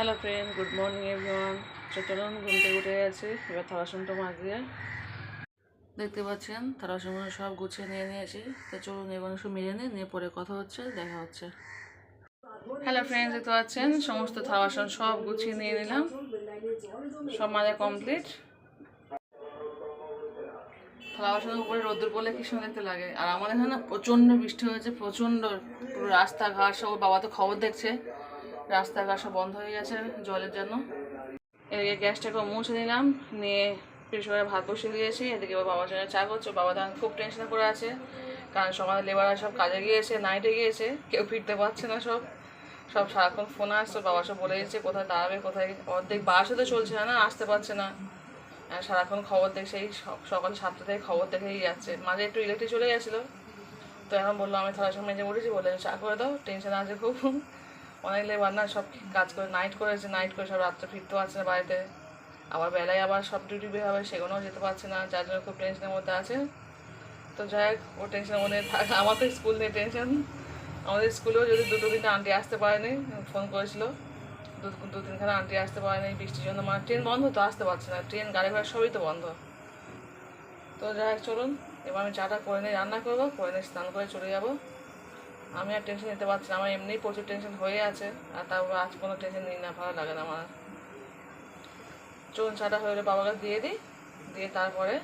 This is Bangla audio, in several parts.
Hello friend, good morning everyone. চলুন, ঘুম থেকে উঠে গেছি, এবার থালা বাসনটা মাজিয়ে দেখতে পাচ্ছেন থালা বাসন সব গুছিয়ে নিয়ে নিয়েছি। তো চলুন এবার সব মেজে নিয়ে পরে কথা হচ্ছে, দেখা হচ্ছে। হ্যালো ফ্রেন্ডস, দেখতে পাচ্ছেন সমস্ত থালা বাসন সব গুছিয়ে নিয়ে নিলাম, সব মাজা কমপ্লিট। থালা বাসনের উপরে রোদ্দুর পড়লে কি সুন্দর দেখতে লাগে। আর আমাদের এখানে না প্রচণ্ড বৃষ্টি হয়েছে, প্রচণ্ড। পুরো রাস্তাঘাট সব, বাবা তো খবর দেখছে, রাস্তাঘাট সব বন্ধ হয়ে গেছে জলের জন্য। এদিকে গ্যাসটাকে মুছে নিলাম, নিয়ে প্রেশারে ভাত বসিয়ে দিয়েছি। এদিকে বাবার জন্য চা করছে। বাবা তখন খুব টেনশন করে আছে, কারণ সকালে লেবাররা সব কাজে গিয়েছে, নাইটে গিয়েছে, কেউ ফিরতে পারছে না। সব সব সারাক্ষণ ফোন আসছে, বাবা সব বলে দিচ্ছে কোথায় দাঁড়াবে, কোথায়। অর্ধেক বাসও তো চলছে না, আসতে পারছে না। সারাক্ষণ খবর দেখে, সেই সকাল 7টা থেকে খবর দেখেই যাচ্ছে। মাঝে একটু ইলেকট্রিক চলে গেছিলো, তো এখন বললো আমি থালার সময় মেজে উঠেছি, বলে চা করে দাও, টেনশন আছে খুব। অনেক লেবার না, সব কাজ করে নাইট করেছে, নাইট করে সব রাত্রে ফিরতে পারছে না বাড়িতে। আবার বেলায় আবার সব ডিউটি বের হবে, সেগুলোও যেতে পারছে না, যার জন্য খুব টেনশনের মধ্যে আছে। তো যাই হোক, ও টেনশনের মধ্যে থাকে। আমার তো স্কুল নিয়ে টেনশন। আমাদের স্কুলেও যদি 2-3টা আন্টি আসতে পারেনি, ফোন করেছিল, 2-3খানা আন্টি আসতে পারেনি বৃষ্টির জন্য। মানে ট্রেন বন্ধ, তো আসতে পারছে না, ট্রেন গাড়ি ঘোড়া সবই তো বন্ধ। তো যাই হোক, চলুন এবার আমি চাটা করে নিয়ে রান্না করবো, করে নিয়ে স্নান করে চলে যাবো। আমি আর টেনশন নিতে পারছি না, আমার এমনিই প্রচুর টেনশন হয়ে আছে, আর তারপর আজ কোনো টেনশন নিই না, ভালো লাগে না আমার। চলুন চাটা হয়ে গেলে বাবাকে দিয়ে দিই, দিয়ে তারপরে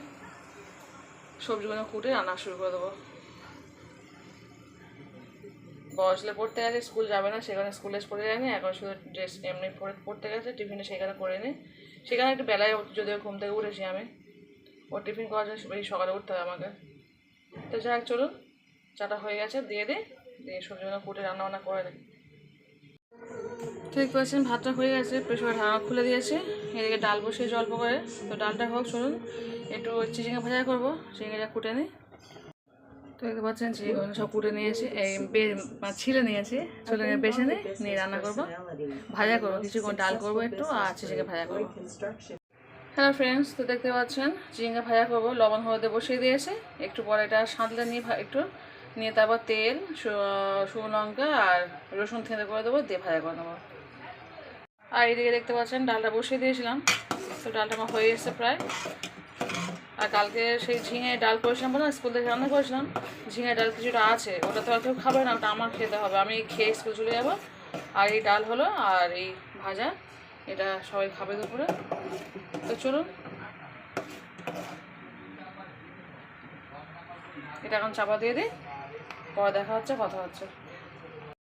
সবজিগুলো কুটে রান্না শুরু করে দেবো। বসলে পড়তে গেছে, স্কুল যাবে না, সেখানে স্কুল ড্রেস পরে যায়নি, এখন শুধু ড্রেস এমনি পড়তে গেছে। টিফিনে সেখানে করে নিই, সেখানে একটু বেলায় যদিও ঘুম থেকে উঠেছি আমি, ওর টিফিন করার জন্য বেশি সকালে উঠতে হয় আমাকে। তো যাই হোক, চলুন চাটা হয়ে গেছে, দিয়ে দিই, দিয়ে সবজিগুলো কুটে রান্নাবান্না করে দিই। ঠিক করেছেন, ভাতটা হয়ে গেছে, প্রেশারে ঢাকা খুলে দিয়েছি। এদিকে ডাল বসিয়ে অল্প করে, তো ডালটা হোক। চলুন একটু চিচিঙ্গা ভাজা করবো, চিচিঙ্গাটা কুটে নিই। তো দেখতে পাচ্ছেন চিচিঙ্গাগুলো সব কুটে নিয়েছি, এই ছিলে নিয়েছি, চলে বেছে নিয়ে রান্না করবো, ভাজা করবো, কিছুক্ষণ ডাল করবো একটু, আর চিচিঙ্গা ভাজা করবো। হ্যালো ফ্রেন্ডস, তো দেখতে পাচ্ছেন চিচিঙ্গা ভাজা করবো, লবণ হলুদে বসিয়ে দিয়েছে। একটু পরে এটা সাঁতলে নিয়ে একটু নিয়ে তারপর তেল, শুকনো লঙ্কা আর রসুন থেঁতে করে দেবো, দিয়ে ভাজা করে নেবো। আর এদিকে দেখতে পাচ্ছেন ডালটা বসিয়ে দিয়েছিলাম, তো ডালটা আমার হয়ে এসেছে প্রায়। আর কালকে সেই ঝিঙে ডাল করেছিলাম, বলো স্কুল থেকে রান্না করেছিলাম, ঝিঙে ডাল কিছুটা আছে, ওটা তো আর কেউ খাবে না, ওটা আমার খেতে হবে, আমি খেয়ে স্কুল চলে যাবো। আর এই ডাল হলো, আর এই ভাজা, এটা সবাই খাবে দুপুরে। তো চলুন এটা এখন চাপা দিয়ে দিই, পরে দেখা হচ্ছে, কথা হচ্ছে।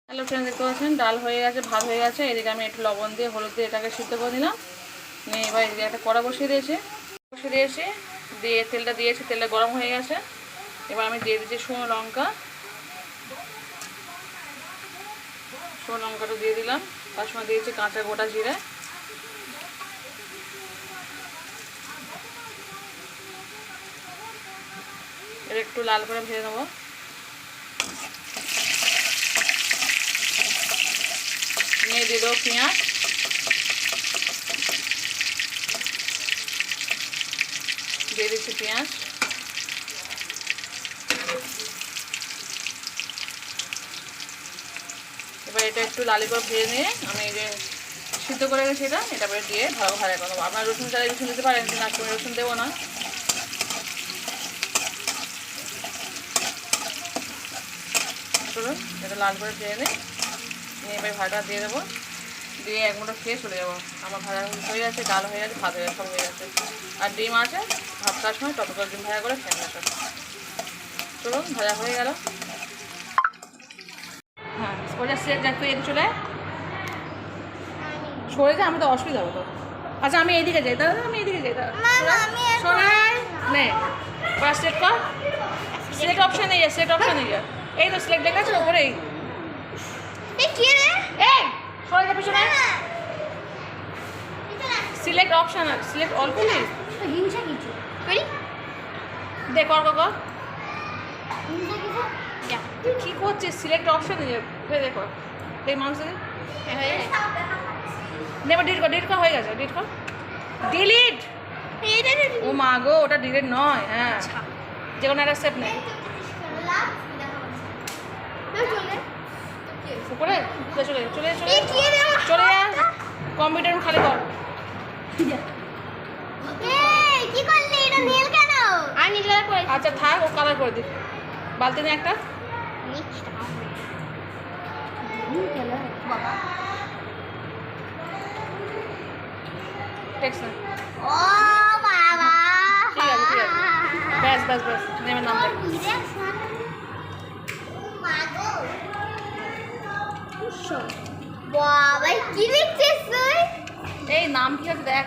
হ্যালো ফ্রেন্ড, দেখতে পাচ্ছেন ডাল হয়ে গেছে, ভাত হয়ে গেছে। এদিকে আমি একটু লবণ দিয়ে হলুদ দিয়ে এটাকে সিদ্ধ করে দিলাম, নিয়ে এবার এদিকে একটা কড়া বসিয়ে দিয়েছি, দিয়ে তেলটা দিয়েছি, তেলটা গরম হয়ে গেছে। এবার আমি দিয়ে দিচ্ছি শুকনো লঙ্কাটা দিয়ে দিলাম, তার সময় দিয়েছি কাঁচা গোটা জিরে, এটা একটু লাল করে ভেজে নেবো। নিয়ে দিয়ে দেবো পেঁয়াজ, দিয়ে দিচ্ছি পেঁয়াজ, এবার এটা একটু লালি করে ভেজে নিয়ে আমি এই যে সিদ্ধ করে গেছি এটা এবার দিয়ে ভালো ভাজা করে নেবো। আপনার রসুন চালে রসুন দিতে পারেন, কিন্তু আজকে আমি রসুন দেবো না। চলুন এটা লাল করে ভেজে নিই, নিয়ে এবার ভাজা দিয়ে দেবো, দিয়ে এক মুঠো খেয়ে চলে যাবো। আমার ভাজা হয়ে গেছে, ডাল হয়ে গেছে, ভাত হয়ে গেছে, সব হয়ে গেছে। আর ডিম আছে, ভাত খাওয়ার সময় টপ করে ডিম ভাজা করে খেয়ে নেবে। চলুন ভাজা হয়ে গেল। হ্যাঁ, ওটা সেট যাক, তুই এদিকে চলে সরে যা, আমি তো অসুবিধা হতো। আচ্ছা আমি এইদিকে যাই, দাদা আমি এইদিকে যাই, দাদা শোনাই নে, ওরা সেট কর, সিলেক্ট অপশান নেই, সিলেক্ট অপশান নেই, এই তো সিলেক্ট দেখা আছে ওপরেই। সরে যা পিছনে, সিলেক্ট অপশান আছে, সিলেক্ট অল করলি হিংসা কিছু দেখ, কর কর তুই কী করছিস, সিলেক্ট অপশান দেখো, দেখ মানুষ নেবার ডিলিট কর হয়ে গেছে, ডিলিট কর, ডিলিট। ও মা গো, ওটা ডিলিট নয়, হ্যাঁ যে কোনো একটা স্টেপ নেই উপরে, চলে চলে চলে চলে চলে যা, কম্পিউটার খালি কর। কি করলি? এটা নীল কেন? আর নীল কালার করে। আচ্ছা থাক, ও কালার করে দি। বালতি নিয়ে একটা বাবা টেক্সট না। ও বাবা ঠিক আছে ঠিক আছে, ব্যাস ব্যাস ব্যাস, নেমে নাম দেখ। বাবা কি লিখছিস তুই? এই নাম কি আছে দেখ।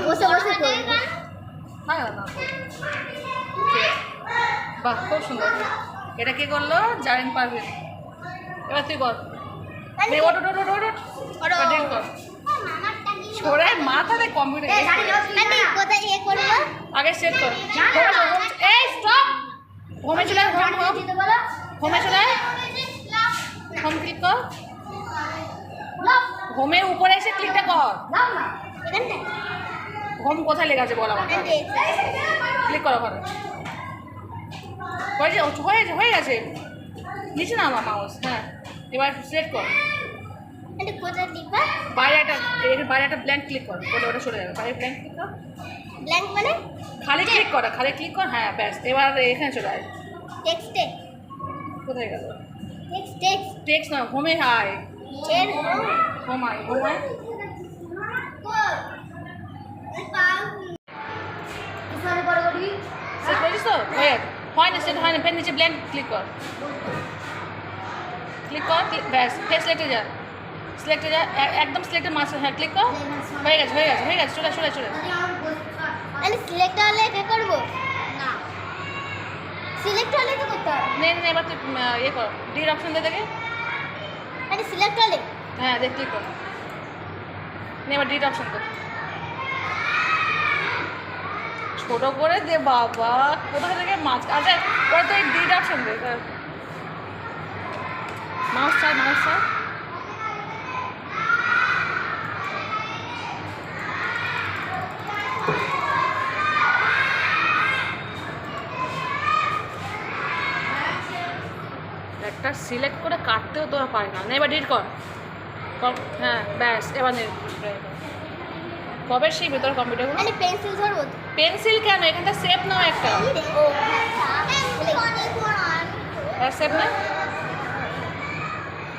বসে বসে হ্যাঁ না, বাহ খুব সুন্দর। এটা কে করলো? জারিন পারভিন। এবার তুই কর। নে, ওঠ ওঠ ওঠ ওঠ ওঠ। এবার ড্রিল কর। ছোড়ায় মাথাতে কম্পিউটার। কোথায় ইয়ে করবো? আগে সেট কর। এই স্টপ। হোমে চলে আয়, হোম হোম হোমে চলে আয়। হোম ক্লিক কর। হোমের উপরে এসে ক্লিকটা কর। হোম কোথায় লেখা আছে বল আমাকে। ক্লিক করো ওখানে। হয়েছে হয়ে গেছে। নিচে না আমার মাউস। হ্যাঁ এবার সিলেক্ট কর। বাইরে একটা ব্ল্যাঙ্ক ক্লিক কর, ওটা সরে যাবে। বাইরে ব্ল্যাঙ্ক ক্লিক কর। ব্ল্যাঙ্ক মানে খালি ক্লিক কর, খালি ক্লিক কর। হ্যাঁ ব্যাস, এবার এখানে চলে আয়। টেক্সটে কোথায় গেল? টেক্সট টেক্সট না, হোমে আয়। হোম আয়, হোম আয়। সেট করেছিস তো? হয় না, সেট হয় না। ফের নিচে ব্ল্যাঙ্ক ক্লিক কর। ক্লিক কর, ব্যাস। ফের সিলেক্টে যা, একদম সিলেক্টের মাঝে। হ্যাঁ ক্লিক কর। হয়ে গেছে হয়ে গেছে হয়ে গেছে। চলে চলে চলে। আমি সিলেক্ট হলে এটা করব না, সিলেক্ট হলে তো করতে হবে। নে নে, এবার তুই ইয়ে কর, ডির অপশন দে দেখে। আমি সিলেক্ট হলে হ্যাঁ দেখ, ক্লিক কর। নে এবার ডির অপশন দে। ছোট করে দে বাবা, কোথা থেকে মাছ। আচ্ছা ওরা তো এই ডির অপশন দে। মাউস চাই, মাউস চাই। একটা সিলেক্ট করে কাটতেও তোরা পারি না। এবার ডিলিট কর। হ্যাঁ ব্যাস, এবার নে। কবে শিখবে তোর কম্পিউটারগুলো? আমি পেন্সিল ধরবো। পেন্সিল কেন? এখানটা সেভ নাও একটা। ও আর সেভ নে,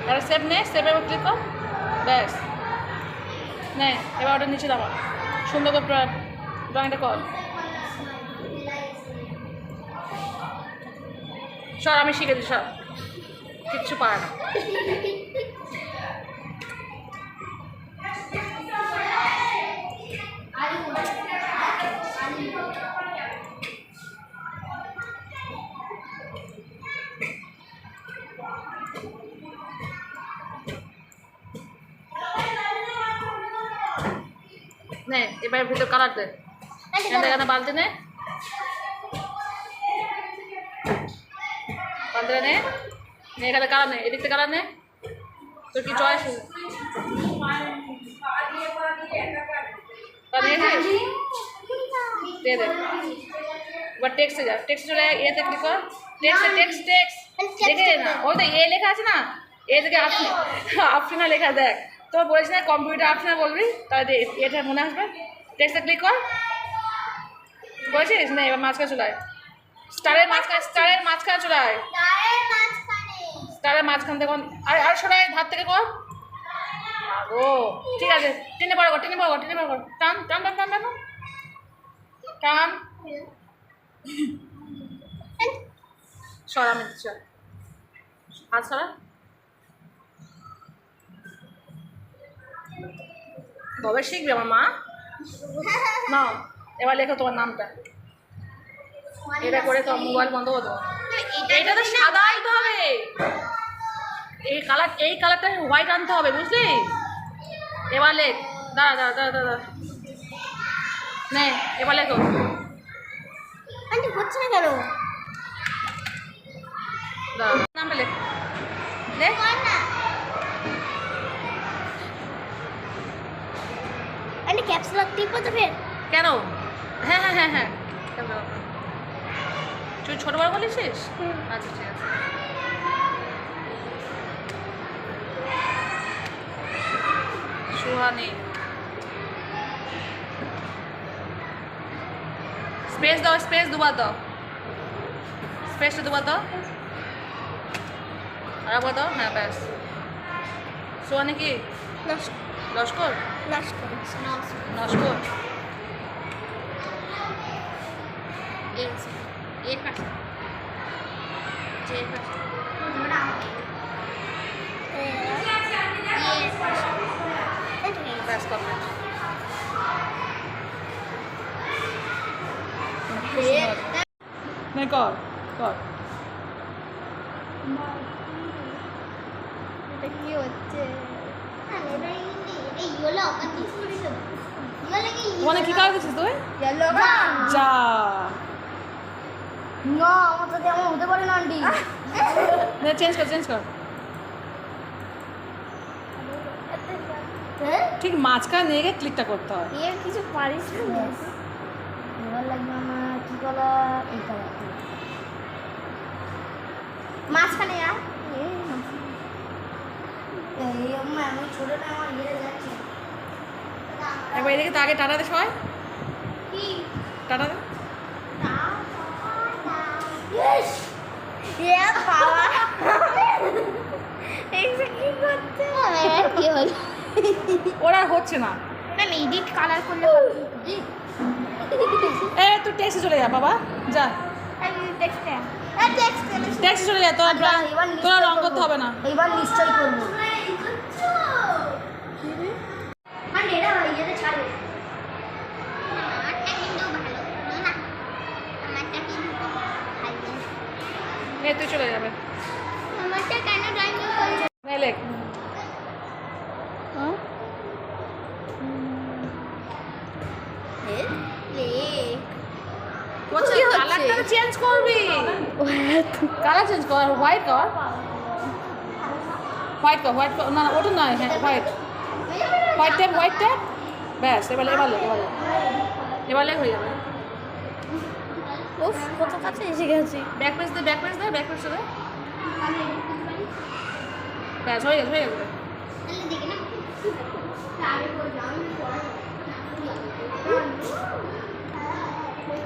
আর সেভ নে। সেভে এবার ক্লিক কর। ব্যাস নে, এবার ওটা নিচে নামা। সুন্দর করে ড্রয়িংটা কর। সর, আমি শিখেছি, সর। কিচ্ছু পারে না। নে এবার ভিতর কালার দে। এখানে বালতি নে, বালতিটা নে। এখানে কালার নে, এদিক থেকে কালার নে। তোর কি চয়েস? দে দে। এবার টেক্সটে যা, টেক্সটে চলে এতে ক্লিক কর। টেক্সট দেখে না, ওই তো এ লেখা আছে না, এ থেকে আফরিনা লেখা দেখ। তোর বলেছি না কম্পিউটার আফরিনা বলবি, তাহলে এটা মনে আসবে। টেক্সটে ক্লিক কর। বলেছিস না? এবার মাঝখানে চলে আয়। স্টারের মাঝখানে চলে আয়। স্টারের মাঝখান থেকে আর সরাই ধার থেকে কর। ও ঠিক আছে, টেনে বড় কর, টেনে বড় কর, টেনে বড় কর। টান টান টান টান টান টান। সরা আমি দিচ্ছি, হাত সরা। কবে শিখবে আমার মা? না এবার লেখো তোমার নামটা। এটা করে তো মোবাইল বন্ধ হতো। এটা তো সাদা আনতে হবে। এই কালারটা হোয়াইট আনতে হবে, বুঝলি? এবার লেখ। দাঁড়া নে, এবার লেখো। হচ্ছে না কেন? নামটা লেখ, লেখ। ক্যাপস লক টিপো তো ফের কেন? হ্যাঁ হ্যাঁ হ্যাঁ হ্যাঁ, তুই ছোটবার বলেছিস? আচ্ছা ঠিক আছে। সুহানি, স্পেস দাও, স্পেস দুবার দাও, স্পেসটা দুবার দাও, আর একবার দাও। হ্যাঁ ব্যাস। সুহানি কি লস্কর? নস্কর। এর পাশে ব্যাস কমপ্লিট। কর কর। এটা কি হচ্ছে? ইয়েলো মানে কি কাজ করছিস তুই? যা না, আমার সাথে এমন হতে পারে না আন্টি। চেঞ্জ কর, চেঞ্জ কর। ঠিক মাঝখানে নিয়ে গিয়ে ক্লিকটা করতে হয়। এর কিছু পারিস না। এবার লাগবে আমার কি কালার? এই কালার মাঝখানে আর এই আম্মা আমি ছোটটা আমার ঘিরে যাচ্ছে। একবার এদিকে তো আগে টাটা দে সবাই, কি টাটা দে। ইয়েস এ বাবা এইটা কি করতে হবে? কি হলো? ওর আর হচ্ছে না। না এডিট কালার করলে এ তুই ট্যাক্সি চলে যা বাবা, যা ট্যাক্সি চলে যা, তোরা রং করতে হবে না। এবার নিশ্চয়ই করবো। এ তুই চলে যাবে। লেখ কালারটা চেঞ্জ করবি, কালার চেঞ্জ কর, হোয়াইট কর, হোয়াইট কর, হোয়াইট কর। না না ওটা নয়, হ্যাঁ white, white tap, white tap. ব্যাস এবার এবার লেখ, এবার লেখ, এবার লেখ হয়ে যাবে। উফ কত কাছে এসে গেছি। ব্যাক পেজ দে, ব্যাক পেজ দে, ব্যাক পেজ দে। ব্যাস হয়ে গেছে, হয়ে গেছে।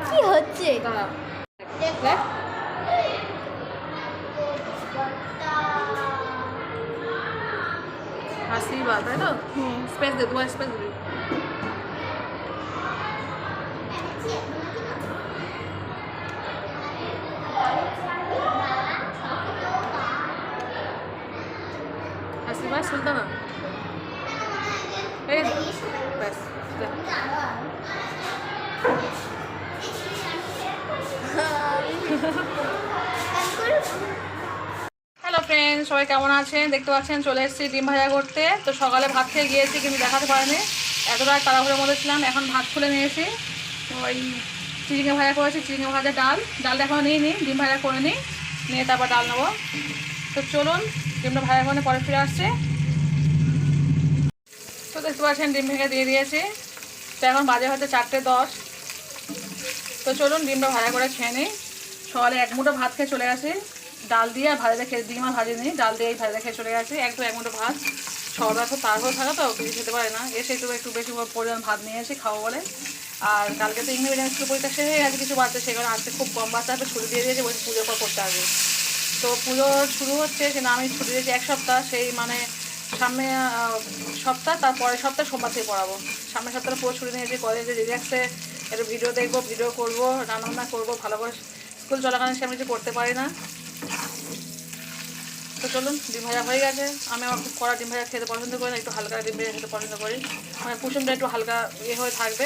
কি হচ্ছে? দাঁড়া দেখ, আশীর্বাদ তাই তো? স্পেস দে, দুবার স্পেস দিবি। আশীর্বাদ সুলতানা এই ব্যাস দে। হ্যালো ফ্রেন্ডস, সবাই কেমন আছেন? দেখতে পাচ্ছেন চলে এসেছি ডিম ভাজা করতে। তো সকালে ভাত খেয়ে গিয়েছি কিন্তু দেখাতে পারিনি, এতটা তাড়াহুড়োর মধ্যে ছিলাম। এখন ভাত খুলে নিয়েছি, ওই চিচিঙ্গা ভাজা করেছি, চিচিঙ্গা ভাজা ডালটা এখন নিয়ে নিই, ডিম ভাজা করে নিই, নিয়ে তারপর ডাল নেবো। তো চলুন ডিমটা ভাজা করে পরে ফিরে আসছে। তো দেখতে পাচ্ছেন ডিম ভেঙে দিয়ে দিয়েছি। তো এখন বাজে হচ্ছে 4:10। তো চলুন ডিমটা ভাজা করে খেয়ে নিই। সকালে এক মুঠো ভাত খেয়ে চলে গেছি, ডাল দিয়ে আর ভাজা খেয়ে, ডিম আর ভাজি নিই, ডাল দিয়ে ভাজা খেয়ে চলে গেছি। এক মুঠো ভাত। সকালবেলা খুব তাড়াহুড়ো থাকা তো কিছু খেতে পারে না, এসে একটু বেশি পরিমাণ ভাত নিয়ে এসে খাবো বলে। আর কালকে তো ইংরেজি মিডিয়াম স্কুল পরীক্ষা শেষ হয়ে গেছে কিছু বাচ্চা, সেখানে আজকে খুব কম বাচ্চা আছে, ছুটি দিয়ে দিয়েছে, বলছি পুজো করতে আসবে। তো পুজো শুরু হচ্ছে, সে আমি ছুটি দিয়েছি 1 সপ্তাহ, সেই মানে সামনে সপ্তাহ, তারপরের সপ্তাহ সোমবার থেকে পড়াবো। সামনের সপ্তাহে পুরো ছুটি নিয়েছি, কলেজে রিল্যাক্সে একটু ভিডিও দেখবো, ভিডিও করবো, রান্না করবো, ভালো করে স্কুল চলাকালীন সে আমি কিছু করতে পারি না। তো চলুন ডিম ভাজা হয়ে গেছে। আমি আমার খুব কড়া ডিম ভাজা খেতে পছন্দ করি না, একটু হালকা ডিম ভাজা খেতে পছন্দ করি, মানে কুসুমটা একটু হালকা হয়ে থাকবে,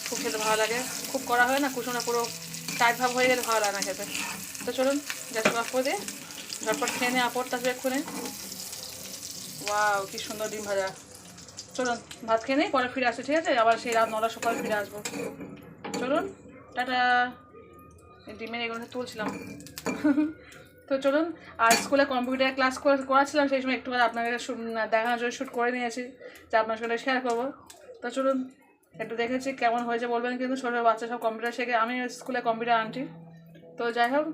খুব খেতে ভালো লাগে। খুব কড়া হয় না, কুসুমটা পুরো টাইট ভাব হয়ে গেলে ভালো লাগে না খেতে। তো চলুন গ্যাসটা অফ করে দিয়ে ঝটপট খেয়ে নিয়ে আপড়টা এক্ষুনি। ওয়াও কি সুন্দর ডিম ভাজা। চলুন ভাত খেয়ে নিই, পরে ফিরে আসছি, ঠিক আছে? আবার সেই রাত 9টার সকালে ফিরে আসবো। চলুন টাটা। ডিমের এগুলো তুলছিলাম। তো চলুন, আর স্কুলে কম্পিউটার ক্লাস করাচ্ছিলাম, সেই সময় একটু আপনাদের দেখানোর জন্য শ্যুট করে নিয়েছি, যা আপনার সঙ্গে শেয়ার করবো। তো চলুন একটু দেখেছি কেমন হয়েছে বলবেন, কিন্তু ছোটো বাচ্চা সব কম্পিউটার শেখে, আমি স্কুলে কম্পিউটার আনটি। তো যাই হোক,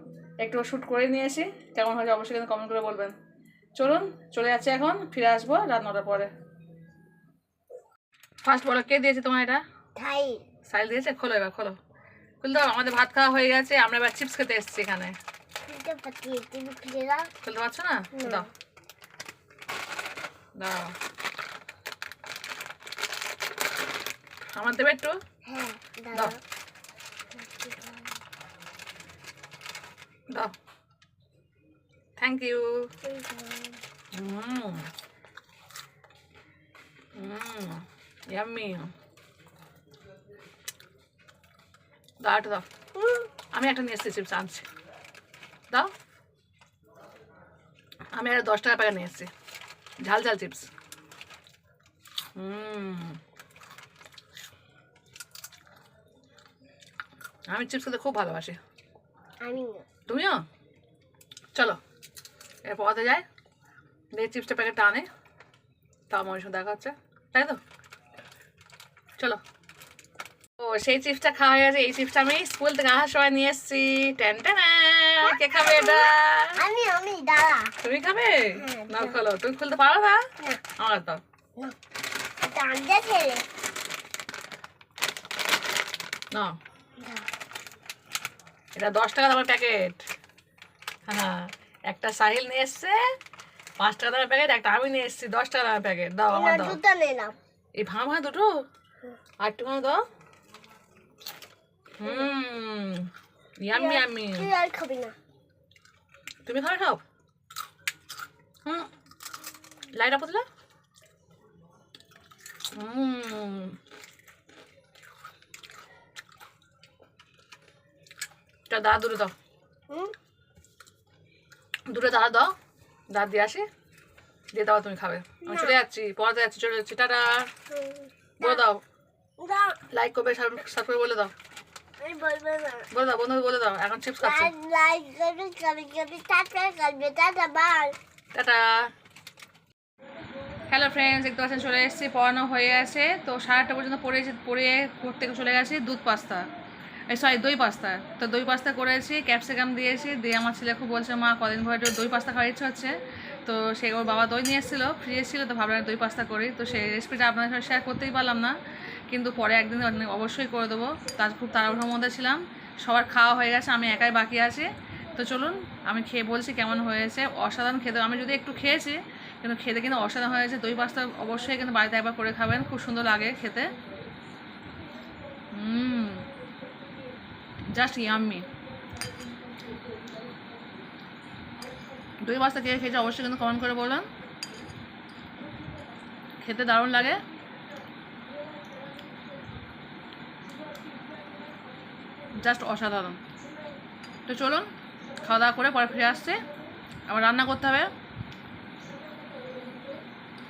একটু শ্যুট করে নিয়েছি, কেমন হয়েছে অবশ্যই কিন্তু কমেন্ট করে বলবেন। চলুন চলে যাচ্ছি, এখন ফিরে আসবো রাত 9টার পরে। ফার্স্ট বলো, কে দিয়েছে তোমার এটা? তাই সাইল দিয়েছে? খোলো, এবার খোলো, খুলে দাও। আমাদের ভাত খাওয়া হয়ে গেছে, আমরা এবার চিপস খেতে এসেছি এখানে। খুলতে পারছি, তুমি খুলে দাও। খুলতে পারছো না? দাও দাও, আমার দেবে একটু? হ্যাঁ দাও দাও। দাও, থ্যাংক ইউ। ইয়াম্মি। দাও একটা দাও, আমি একটা নিয়ে এসেছি চিপস আনছি, দাও। আমি একটা 10 টাকা প্যাকেট নিয়ে এসেছি ঝাল ঝাল চিপস। আমি চিপস খেতে খুব ভালোবাসি। আমি তুমিও? চলো এর পথে যাই, দেখি চিপসটা প্যাকেটটা আনে, তাও আমার সঙ্গে দেখা হচ্ছে, তাই তো? চলো। ও সেই চিপসটা খাওয়া হয়ে গেছে। এই চিপসটা আমি স্কুল থেকে আসার সময় নিয়ে এসেছি। টেন টেন, কে খাবে এটা? আমি দাঁড়া। তুমি খাবে? হ্যাঁ, না খোলো, তুমি খুলতে পারো না? আমার তো এটা আনতে ছেলে না, এটা 10 টাকা দামের প্যাকেট। হ্যাঁ, একটা সাহিল নিয়ে এসছে 5 টাকা দামের প্যাকেট, একটা আমি নিয়ে এসেছি 10 টাকা দামের প্যাকেট। দাও আমার দাও। দুটো নিলাম। এই ভাঙা ভাঙা দুটো, আর একটু দাও। Yummy yummy. তুই আর খাবি না? তুমি খাবে সব? লাইট অফ দিলা? দাদা দুটো দাও, দুটো দাদা দাও, দাঁত দিয়ে আসি, দিয়ে দাও, তুমি খাবে। আমি চলে যাচ্ছি, পড়াতে যাচ্ছি, চলে যাচ্ছি, টাটা। বলে দাও, লাইক করবে, সাবস্ক্রাইব করে বলে দাও, আমি বলবো না। বলে দাও, বন্ধু বলে দাও, এখন চিপস খাচ্ছে। লাইক করবে, টাটা করবে, tata bye. Tata. Hello friends, দেখতে পাচ্ছেন চলে এসেছি, পড়ানো হয়ে আছে। তো 8:30 পর্যন্ত পড়ে পড়তে চলে গেছি দুধ পাস্তা, দই পাস্তা। তো দই পাস্তা করেছি, ক্যাপসিকাম দিয়েছি, দিয়ে আমার ছেলে খুব বলছে মা কদিন ধরে দই পাস্তা খাওয়ার ইচ্ছে হচ্ছে। তো সে ওর বাবা দই নিয়ে এসেছিলো, ফ্রিজে ছিল, তো ভাবলাম দই পাস্তা করি। তো সেই রেসিপিটা আপনাদের সাথে শেয়ার করতেই পারলাম না, কিন্তু পরে একদিন অবশ্যই করে দেবো। তার খুব তাড়াহুড়োর মধ্যে ছিলাম, সবার খাওয়া হয়ে গেছে, আমি একাই বাকি আছি। তো চলুন আমি খেয়ে বলছি কেমন হয়েছে। অসাধারণ খেতে, আমি যদি একটু খেয়েছি কিন্তু খেতে কিন্তু অসাধারণ হয়েছে। দই পাস্তা অবশ্যই কিন্তু বাড়িতে একবার করে খাবেন, খুব সুন্দর লাগে খেতে। Just yummy. দই পাস্তা কে খেয়েছে অবশ্যই কিন্তু কমেন্ট করে বলুন, খেতে দারুণ লাগে। জাস্ট অসাধারণ। তো চলুন খাওয়া দাওয়া করে পরে ফিরে আসছে, আবার রান্না করতে হবে,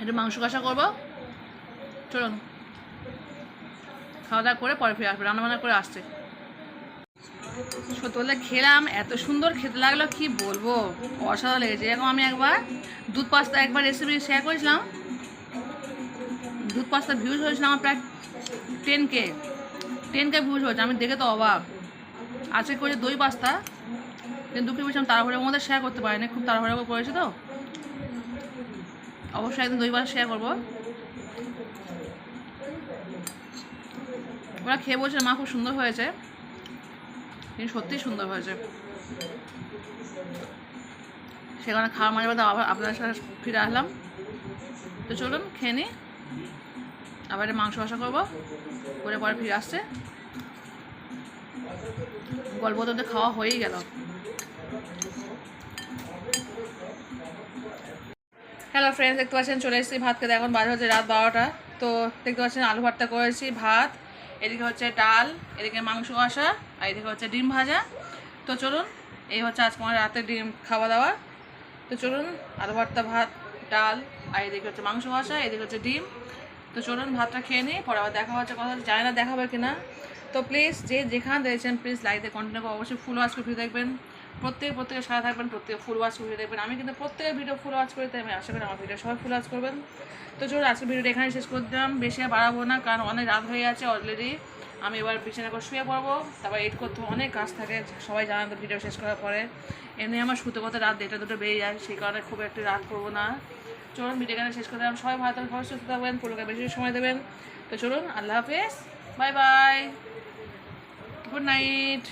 একটু মাংস কষা করবো। চলুন খাওয়া দাওয়া করে পরে ফিরে আসবে, রান্নাবান্না করে আসছে। সত্যি বলতে খেলাম, এত সুন্দর খেতে লাগলো কি বলবো, অসাধারণ লেগেছে। এরকম আমি একবার দুধ পাস্তা একবার রেসিপি শেয়ার করেছিলাম, দুধ পাস্তা ভিউজ হয়েছিল আমার প্রায় 10K ভিউজ হয়েছে। আমি দেখে তো অবাক। আজকে করে দই পাস্তা, কিন্তু দুঃখে বলছিলাম তাড়াহুড়োর মধ্যে শেয়ার করতে পারিনি, খুব তাড়াহুড়ো করেছি তো। অবশ্যই একদিন দই পাস্তা শেয়ার করবো। ওরা খেয়ে বলছে মা খুব সুন্দর হয়েছে, কিন্তু সত্যিই সুন্দর হয়েছে। সেখানে খাওয়ার মাঝে মাঝে আবার আপনাদের সাথে ফিরে আসলাম। তো চলুন খেয়ে নিই, আবার মাংস কষা করবো, করে পরে ফিরে আসছে। গল্প তো খাওয়া হয়েই গেল। হ্যালো ফ্রেন্ডস, দেখতে পাচ্ছেন চলে এসেছি ভাত খেতে, এখন বাজে হচ্ছে রাত 12টা। তো দেখতে পাচ্ছেন আলু ভর্তা করেছি, ভাত, এদিকে হচ্ছে ডাল, এদিকে মাংস কষা, আর এদিকে হচ্ছে ডিম ভাজা। তো চলুন, এই হচ্ছে আজকে আমার রাতে ডিম খাওয়া দাওয়া। তো চলুন আলু ভর্তা, ভাত, ডাল, আর এদিকে হচ্ছে মাংস কষা, এদিকে হচ্ছে ডিম। তো চলুন ভাতটা খেয়ে নিই, পরে আবার দেখা হচ্ছে, কথা জানি না দেখাবে কিনা। তো প্লিজ যে যেখানে দেখছেন প্লিজ লাইক দিয়ে কন্টিনিউ করে অবশ্যই ফুল ওয়াচ করে দেখবেন। প্রত্যেকে সাথে থাকবেন, প্রত্যেকে ফুল ওয়াচ করে দেখবেন। আমি কিন্তু প্রত্যেকের ভিডিও ফুল ওয়াচ করি, তাই আমি আশা করি আমার ভিডিও সবাই ফুল ওয়াচ করবেন। তো চলুন আজকে ভিডিওটা এখানে শেষ করে দিলাম, বেশি আর বাড়াবো না, কারণ অনেক রাত হয়ে আছে অলরেডি। আমি এবার বিছানা করে শুয়ে পড়বো, তারপর এডিট করতে অনেক কাজ থাকে, সবাই জানেন তো ভিডিও শেষ করার পরে। এমনি আমার শুতে করতে রাত 1টা 2টা বেরিয়ে যায়, সেই কারণে খুব একটা রাত করবো না। চলুন ভিডিও এখানে শেষ করে দিলাম, সবাই ভালো থাকবেন, সবাই সুস্থ থাকবেন, পুরোকে বেশি সময় দেবেন। তো চলুন, আল্লাহ হাফেজ, বাই বাই, গুড নাইট।